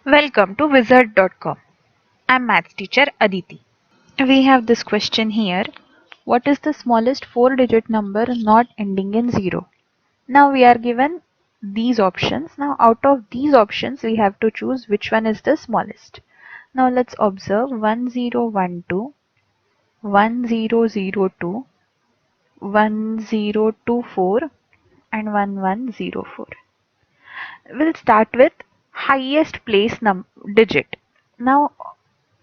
Welcome to wizard.com. I'm maths teacher Aditi. We have this question here. What is the smallest 4-digit number not ending in 0? Now we are given these options. Now out of these options we have to choose which one is the smallest. Now let's observe 1012, 1002, 1024 and 1104. We'll start with highest place digit. Now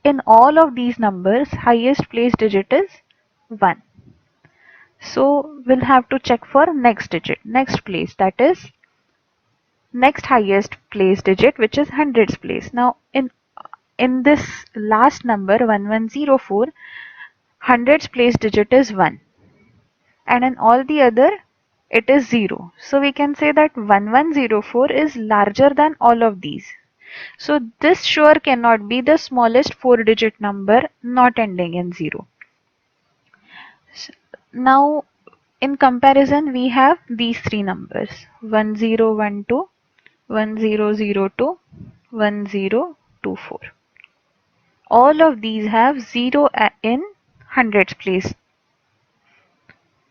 in all of these numbers, highest place digit is 1. So we'll have to check for next digit, next place, that is next highest place digit, which is hundreds place. Now in this last number 1104, hundreds place digit is 1, and in all the other it is 0. So we can say that 1104 is larger than all of these. So this sure cannot be the smallest 4-digit number not ending in 0. Now in comparison we have these three numbers 1012, 1002, 1024. All of these have 0 in hundreds place.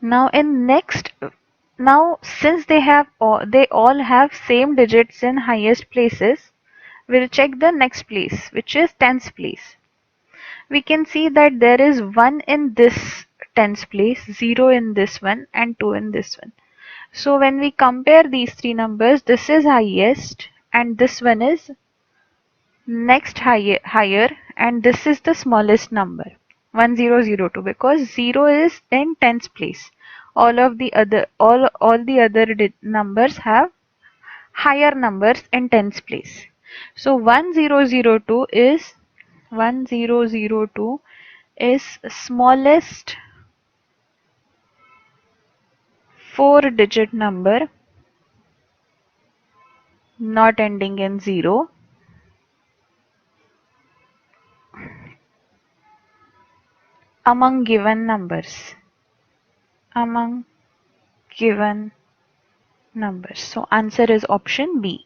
Now in next, now since they all have same digits in highest places, we'll check the next place, which is tens place. We can see that there is 1 in this tens place, 0 in this one and 2 in this one. So when we compare these three numbers, this is highest and this one is next higher, and this is the smallest number 1002, because 0 is in tens place. All the other numbers have higher numbers in tens place. So 1002 is smallest 4-digit number not ending in 0 among given numbers. Among given numbers. So answer is option B.